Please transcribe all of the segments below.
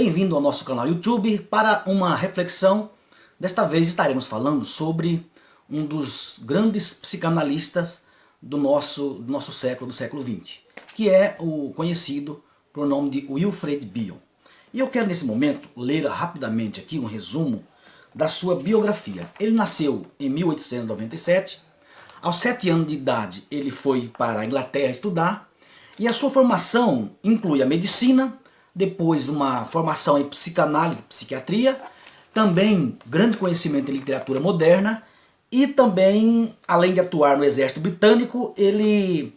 Bem-vindo ao nosso canal YouTube para uma reflexão. Desta vez estaremos falando sobre um dos grandes psicanalistas do nosso século, do século XX, que é o conhecido por nome de Wilfred Bion. E eu quero nesse momento ler rapidamente aqui um resumo da sua biografia. Ele nasceu em 1897, aos 7 anos de idade ele foi para a Inglaterra estudar, e a sua formação inclui a medicina, depois uma formação em psicanálise, psiquiatria, também grande conhecimento em literatura moderna, e também, além de atuar no exército britânico, ele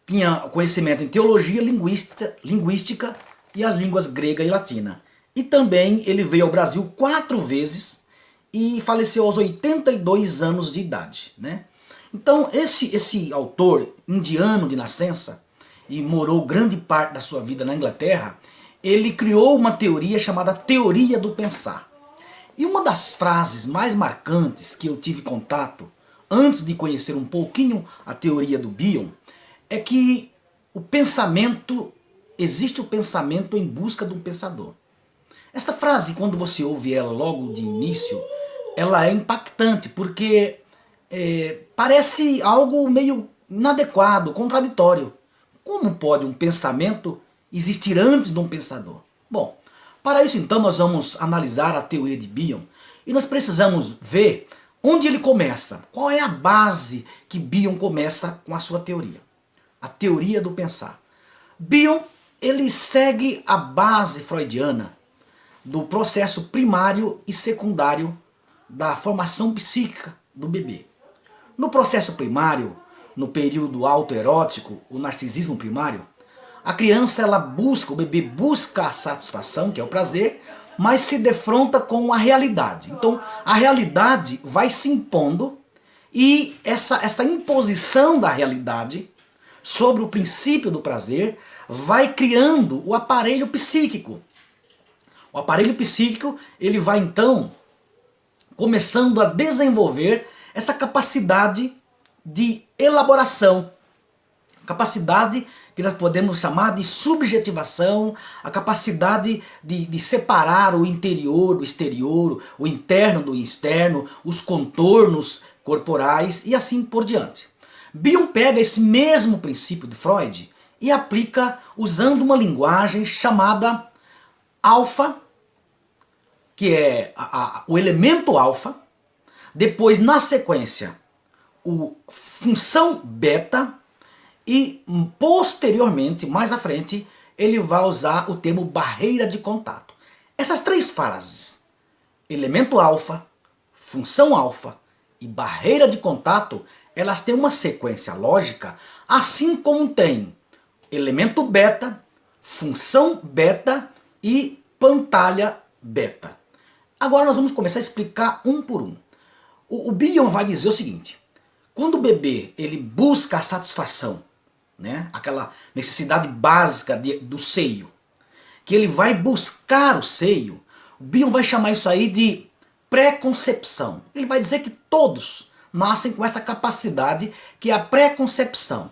tinha conhecimento em teologia, linguística e as línguas grega e latina. E também ele veio ao Brasil 4 vezes e faleceu aos 82 anos de idade, né? Então esse autor indiano de nascença, e morou grande parte da sua vida na Inglaterra, ele criou uma teoria chamada teoria do pensar. E uma das frases mais marcantes que eu tive contato antes de conhecer um pouquinho a teoria do Bion é que existe o pensamento em busca de um pensador. Esta frase, quando você ouve ela logo de início, ela é impactante porque parece algo meio inadequado, contraditório. Como pode um pensamento existir antes de um pensador? Bom, para isso então nós vamos analisar a teoria de Bion e nós precisamos ver onde ele começa. Qual é a base que Bion começa com a sua teoria? A teoria do pensar. Bion, ele segue a base freudiana do processo primário e secundário da formação psíquica do bebê. No processo primário, no período autoerótico, o narcisismo primário, a criança o bebê busca a satisfação, que é o prazer, mas se defronta com a realidade. Então a realidade vai se impondo e essa imposição da realidade sobre o princípio do prazer vai criando o aparelho psíquico. O aparelho psíquico ele vai então começando a desenvolver essa capacidade de elaboração, capacidade que nós podemos chamar de subjetivação, a capacidade de separar o interior do exterior, o interno do externo, os contornos corporais e assim por diante. Bion pega esse mesmo princípio de Freud e aplica usando uma linguagem chamada alfa, que é o elemento alfa, depois na sequência função beta, e posteriormente, mais à frente, ele vai usar o termo barreira de contato. Essas 3 frases, elemento alfa, função alfa e barreira de contato, elas têm uma sequência lógica, assim como tem elemento beta, função beta e pantalha beta. Agora nós vamos começar a explicar um por um. O Bion vai dizer o seguinte: quando o bebê ele busca a satisfação, né, aquela necessidade básica do seio, que ele vai buscar o seio, o Bion vai chamar isso aí de pré-concepção. Ele vai dizer que todos nascem com essa capacidade, que é a pré-concepção,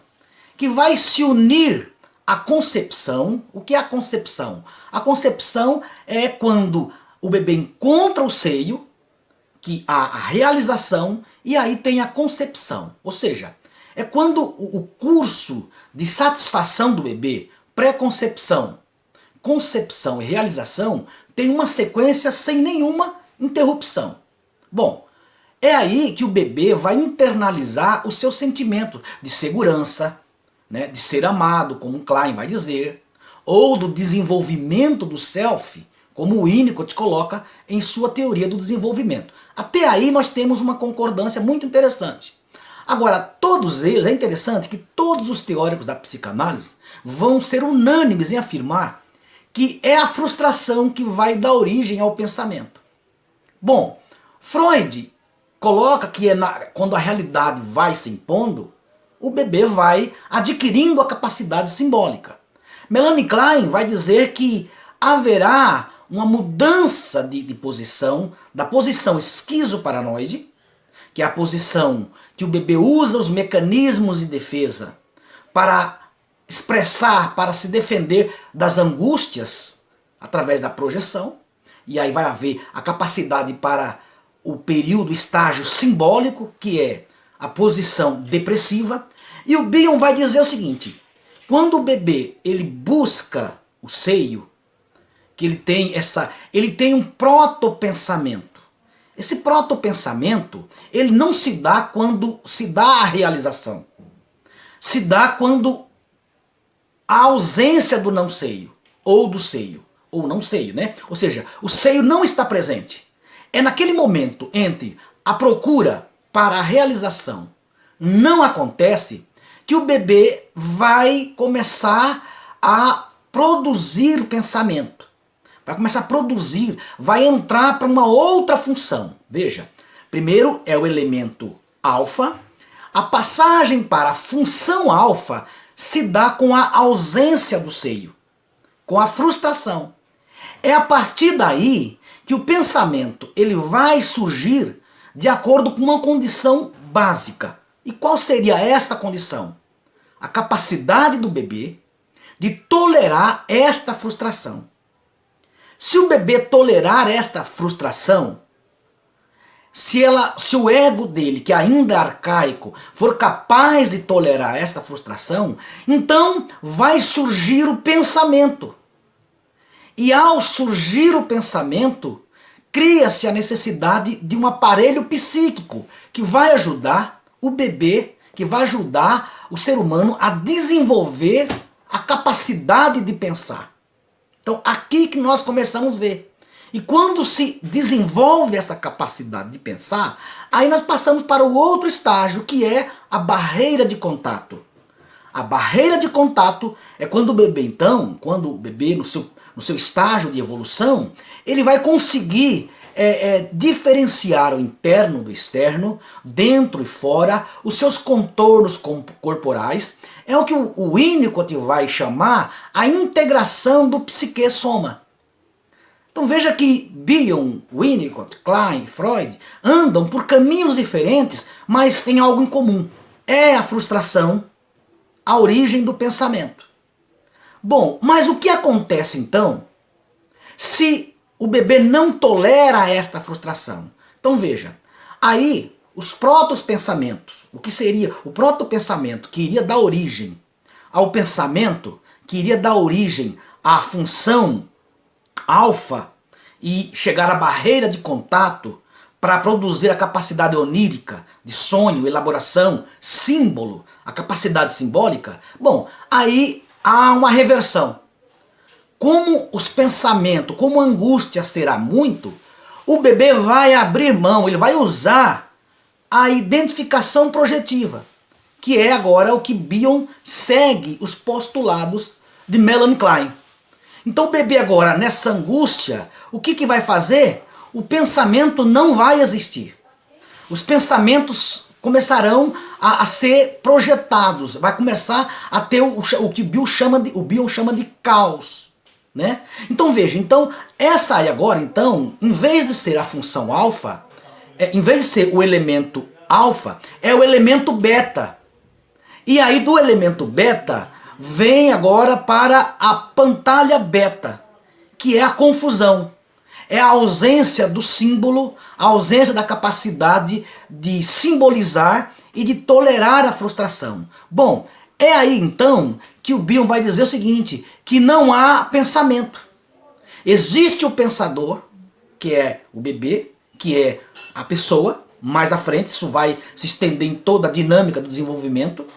que vai se unir à concepção. O que é a concepção? A concepção é quando o bebê encontra o seio, que há a realização, e aí tem a concepção. Ou seja, é quando o curso de satisfação do bebê, pré-concepção, concepção e realização, tem uma sequência sem nenhuma interrupção. Bom, é aí que o bebê vai internalizar o seu sentimento de segurança, né, de ser amado, como Klein vai dizer, ou do desenvolvimento do self, como o Winnicott coloca em sua teoria do desenvolvimento. Até aí nós temos uma concordância muito interessante. Agora, todos eles, é interessante que todos os teóricos da psicanálise vão ser unânimes em afirmar que é a frustração que vai dar origem ao pensamento. Bom, Freud coloca que quando a realidade vai se impondo, o bebê vai adquirindo a capacidade simbólica. Melanie Klein vai dizer que haverá uma mudança de posição, da posição esquizoparanoide, que é a posição que o bebê usa os mecanismos de defesa para expressar, para se defender das angústias, através da projeção, e aí vai haver a capacidade para o período, estágio simbólico, que é a posição depressiva. E o Bion vai dizer o seguinte: quando o bebê ele busca o seio, que ele tem um protopensamento. Esse protopensamento, ele não se dá quando se dá a realização. Se dá quando a ausência do não seio, ou do seio, ou não seio, né? Ou seja, o seio não está presente. É naquele momento entre a procura para a realização não acontece que o bebê vai começar a produzir pensamento. Vai começar a produzir, vai entrar para uma outra função. Veja, primeiro é o elemento alfa. A passagem para a função alfa se dá com a ausência do seio, com a frustração. É a partir daí que o pensamento ele vai surgir de acordo com uma condição básica. E qual seria esta condição? A capacidade do bebê de tolerar esta frustração. Se o bebê tolerar esta frustração, se o ego dele, que ainda é arcaico, for capaz de tolerar esta frustração, então vai surgir o pensamento. E ao surgir o pensamento, cria-se a necessidade de um aparelho psíquico que vai ajudar o bebê, que vai ajudar o ser humano a desenvolver a capacidade de pensar. Então, aqui que nós começamos a ver. E quando se desenvolve essa capacidade de pensar, aí nós passamos para o outro estágio, que é a barreira de contato. A barreira de contato é quando o bebê, então, no seu estágio de evolução, ele vai conseguir diferenciar o interno do externo, dentro e fora, os seus contornos corporais. É o que o Winnicott vai chamar a integração do psique-soma. Então veja que Bion, Winnicott, Klein, Freud andam por caminhos diferentes, mas têm algo em comum. É a frustração, a origem do pensamento. Bom, mas o que acontece então se o bebê não tolera esta frustração? Então veja, aí os proto-pensamentos, o que seria o proto-pensamento que iria dar origem ao pensamento, que iria dar origem à função alfa e chegar à barreira de contato para produzir a capacidade onírica de sonho, elaboração, símbolo, a capacidade simbólica, bom, aí há uma reversão. Como os pensamentos, como a angústia será muito, o bebê vai abrir mão, ele vai usar a identificação projetiva, que é agora o que Bion segue os postulados de Melanie Klein. Então o bebê agora, nessa angústia, o que vai fazer? O pensamento não vai existir. Os pensamentos começarão a ser projetados, vai começar a ter o que o Bion chama de caos. Né? Então veja, essa aí agora, em vez de ser a função alfa, em vez de ser o elemento alfa, é o elemento beta. E aí do elemento beta, vem agora para a pantalha beta, que é a confusão. É a ausência do símbolo, a ausência da capacidade de simbolizar e de tolerar a frustração. Bom, é aí então que o Bion vai dizer o seguinte, que não há pensamento. Existe o pensador, que é o bebê, que é a pessoa, mais à frente, isso vai se estender em toda a dinâmica do desenvolvimento,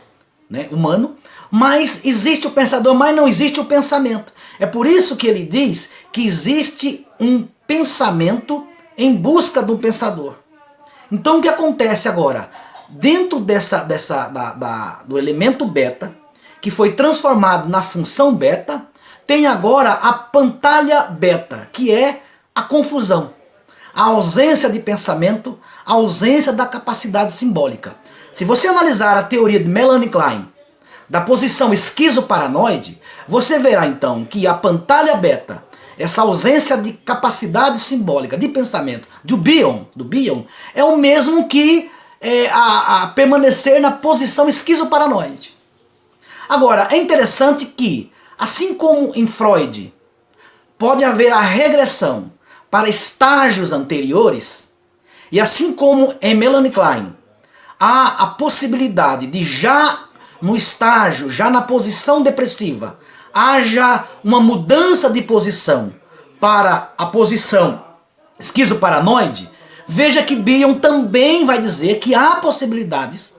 né, humano, mas existe o pensador, mas não existe o pensamento. É por isso que ele diz que existe um pensamento em busca do pensador. Então o que acontece agora? Dentro do elemento beta, que foi transformado na função beta, tem agora a pantalha beta, que é a confusão. A ausência de pensamento, a ausência da capacidade simbólica. Se você analisar a teoria de Melanie Klein, da posição esquizoparanoide, você verá então que a pantalha beta, essa ausência de capacidade simbólica, de pensamento, do Bion, é o mesmo que a permanecer na posição esquizoparanoide. Agora, é interessante que, assim como em Freud, pode haver a regressão para estágios anteriores, e assim como em Melanie Klein, há a possibilidade de já no estágio, já na posição depressiva, haja uma mudança de posição para a posição esquizoparanoide, veja que Bion também vai dizer que há possibilidades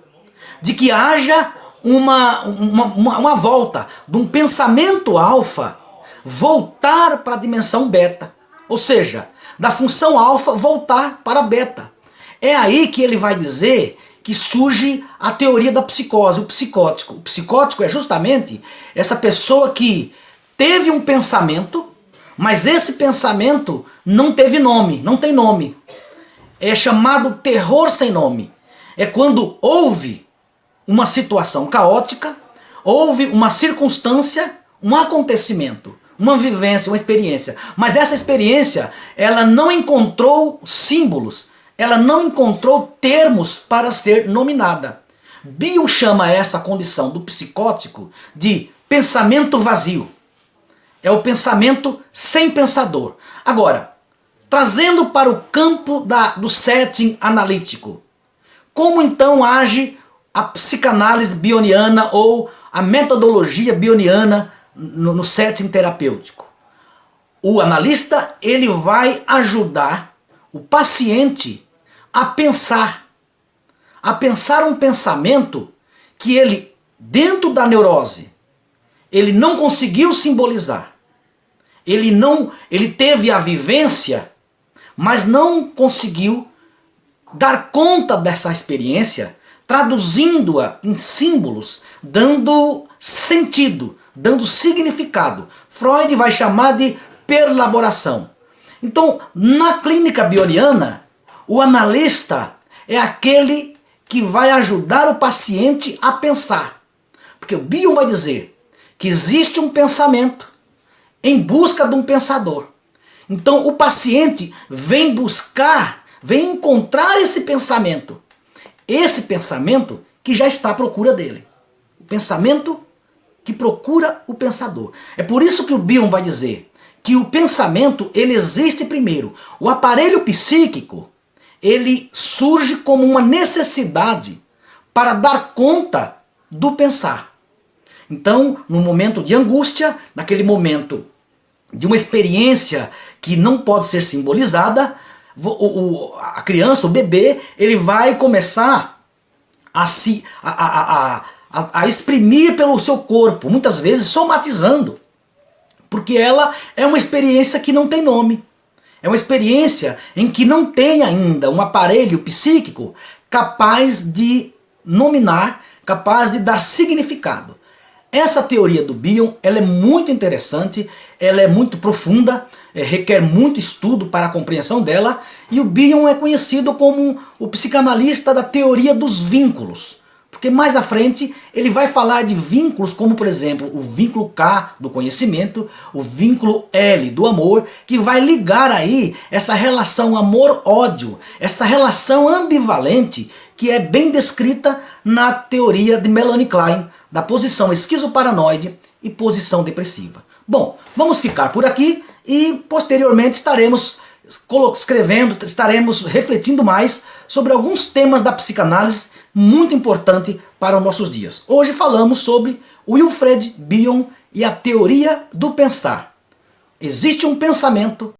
de que haja uma volta de um pensamento alfa voltar para a dimensão beta. Ou seja, da função alfa voltar para a beta. É aí que ele vai dizer que surge a teoria da psicose, o psicótico. O psicótico é justamente essa pessoa que teve um pensamento, mas esse pensamento não teve nome, não tem nome. É chamado terror sem nome. É quando houve uma situação caótica, houve uma circunstância, um acontecimento, uma vivência, uma experiência. Mas essa experiência, ela não encontrou símbolos, ela não encontrou termos para ser nominada. Bion chama essa condição do psicótico de pensamento vazio. É o pensamento sem pensador. Agora, trazendo para o campo do setting analítico, como então age a psicanálise bioniana ou a metodologia bioniana no setting terapêutico? O analista, ele vai ajudar o paciente a pensar um pensamento que ele, dentro da neurose, ele não conseguiu simbolizar. Ele teve a vivência, mas não conseguiu dar conta dessa experiência, traduzindo-a em símbolos, dando sentido, dando significado. Freud vai chamar de perlaboração. Então, na clínica bioniana, o analista é aquele que vai ajudar o paciente a pensar. Porque o Bion vai dizer que existe um pensamento em busca de um pensador. Então, o paciente vem buscar, vem encontrar esse pensamento. Esse pensamento que já está à procura dele. O pensamento que procura o pensador. É por isso que o Bion vai dizer que o pensamento, ele existe primeiro. O aparelho psíquico, ele surge como uma necessidade para dar conta do pensar. Então, no momento de angústia, naquele momento de uma experiência que não pode ser simbolizada, a criança, o bebê, ele vai começar a exprimir pelo seu corpo, muitas vezes somatizando, porque ela é uma experiência que não tem nome. É uma experiência em que não tem ainda um aparelho psíquico capaz de nominar, capaz de dar significado. Essa teoria do Bion, ela é muito interessante, ela é muito profunda, requer muito estudo para a compreensão dela, e o Bion é conhecido como o psicanalista da teoria dos vínculos. Porque mais à frente ele vai falar de vínculos como, por exemplo, o vínculo K do conhecimento, o vínculo L do amor, que vai ligar aí essa relação amor-ódio, essa relação ambivalente que é bem descrita na teoria de Melanie Klein, da posição esquizoparanoide e posição depressiva. Bom, vamos ficar por aqui e posteriormente estaremos escrevendo, estaremos refletindo mais sobre alguns temas da psicanálise muito importante para os nossos dias. Hoje falamos sobre Wilfred Bion e a teoria do pensar. Existe um pensamento